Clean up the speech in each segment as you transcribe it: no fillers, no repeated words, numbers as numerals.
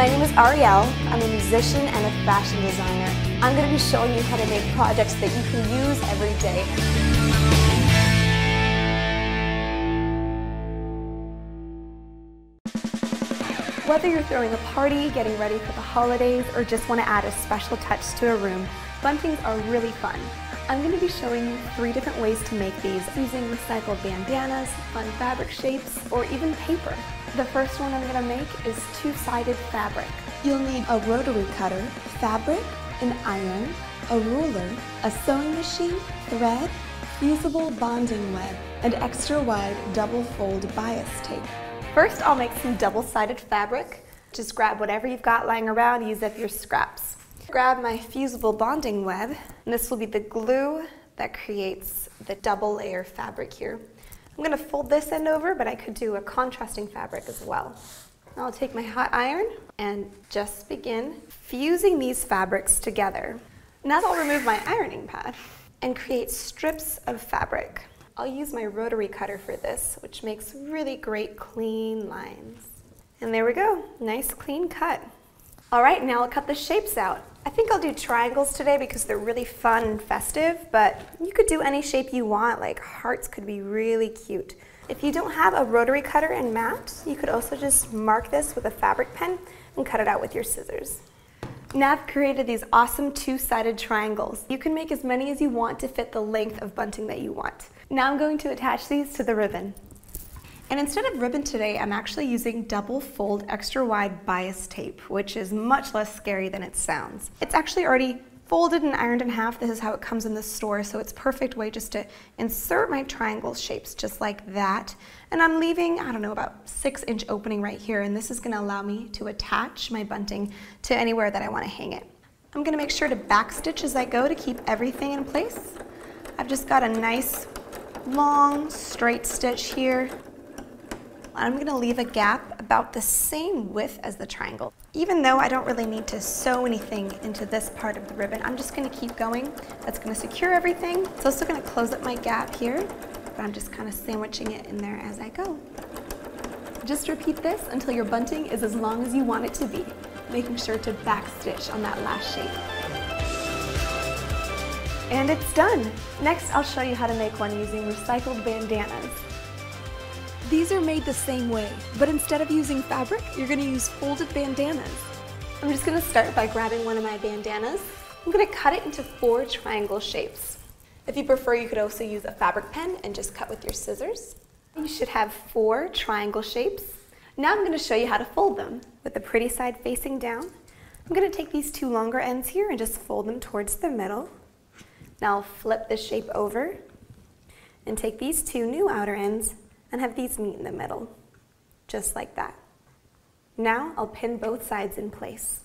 My name is Ariel. I'm a musician and a fashion designer. I'm going to be showing you how to make projects that you can use every day. Whether you're throwing a party, getting ready for the holidays, or just want to add a special touch to a room, buntings are really fun. I'm going to be showing you 3 different ways to make these using recycled bandanas, fun fabric shapes, or even paper. The first one I'm going to make is two-sided fabric. You'll need a rotary cutter, fabric, an iron, a ruler, a sewing machine, thread, fusible bonding web, and extra wide double fold bias tape. First, I'll make some double-sided fabric. Just grab whatever you've got lying around, use up your scraps. Grab my fusible bonding web, and this will be the glue that creates the double layer fabric here. I'm going to fold this end over, but I could do a contrasting fabric as well. Now I'll take my hot iron and just begin fusing these fabrics together. Now I'll remove my ironing pad and create strips of fabric. I'll use my rotary cutter for this, which makes really great clean lines. And there we go, nice clean cut. All right, now I'll cut the shapes out. I think I'll do triangles today because they're really fun and festive, but you could do any shape you want, like hearts could be really cute. If you don't have a rotary cutter and mat, you could also just mark this with a fabric pen and cut it out with your scissors. Now I've created these awesome two-sided triangles. You can make as many as you want to fit the length of bunting that you want. Now I'm going to attach these to the ribbon. And instead of ribbon today, I'm actually using double fold extra wide bias tape, which is much less scary than it sounds. It's actually already folded and ironed in half. This is how it comes in the store, so it's a perfect way just to insert my triangle shapes just like that. And I'm leaving, I don't know, about 6-inch opening right here, and this is going to allow me to attach my bunting to anywhere that I want to hang it. I'm going to make sure to backstitch as I go to keep everything in place. I've just got a nice long straight stitch here. I'm going to leave a gap about the same width as the triangle. Even though I don't really need to sew anything into this part of the ribbon, I'm just going to keep going. That's going to secure everything. It's also going to close up my gap here, but I'm just kind of sandwiching it in there as I go. Just repeat this until your bunting is as long as you want it to be, making sure to backstitch on that last shape. And it's done. Next, I'll show you how to make one using recycled bandanas. These are made the same way, but instead of using fabric, you're going to use folded bandanas. I'm just going to start by grabbing one of my bandanas. I'm going to cut it into 4 triangle shapes. If you prefer, you could also use a fabric pen and just cut with your scissors. You should have 4 triangle shapes. Now I'm going to show you how to fold them. With the pretty side facing down, I'm going to take these 2 longer ends here and just fold them towards the middle. Now I'll flip this shape over and take these 2 new outer ends and have these meet in the middle, just like that. Now I'll pin both sides in place.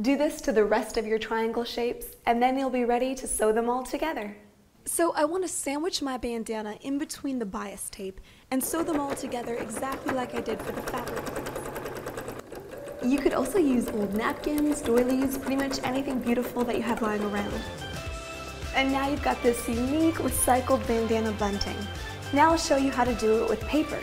Do this to the rest of your triangle shapes, and then you'll be ready to sew them all together. So I want to sandwich my bandana in between the bias tape and sew them all together exactly like I did for the fabric. You could also use old napkins, doilies, pretty much anything beautiful that you have lying around. And now you've got this unique recycled bandana bunting. Now I'll show you how to do it with paper.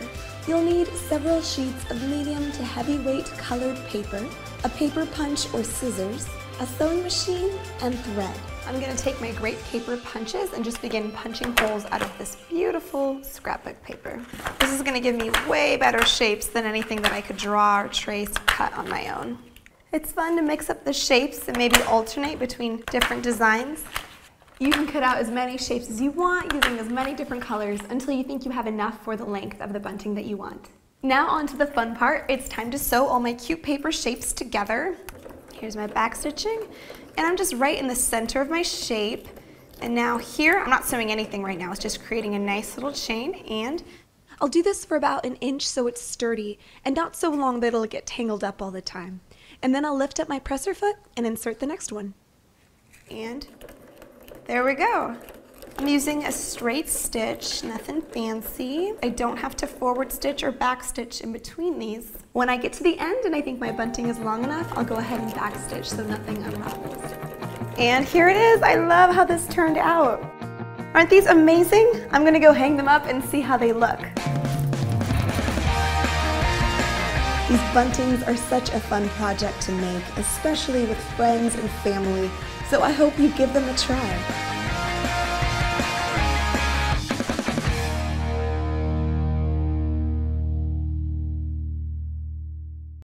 You'll need several sheets of medium to heavyweight colored paper, a paper punch or scissors, a sewing machine, and thread. I'm going to take my great paper punches and just begin punching holes out of this beautiful scrapbook paper. This is going to give me way better shapes than anything that I could draw or trace, cut on my own. It's fun to mix up the shapes and maybe alternate between different designs. You can cut out as many shapes as you want using as many different colors until you think you have enough for the length of the bunting that you want. Now on to the fun part. It's time to sew all my cute paper shapes together. Here's my back stitching, and I'm just right in the center of my shape. And now here, I'm not sewing anything right now, it's just creating a nice little chain, and I'll do this for about 1 inch so it's sturdy and not so long that it'll get tangled up all the time. And then I'll lift up my presser foot and insert the next one. And there we go. I'm using a straight stitch, nothing fancy. I don't have to forward stitch or back stitch in between these. When I get to the end and I think my bunting is long enough, I'll go ahead and back stitch so nothing unravels. And here it is. I love how this turned out. Aren't these amazing? I'm gonna go hang them up and see how they look. These buntings are such a fun project to make, especially with friends and family, so I hope you give them a try.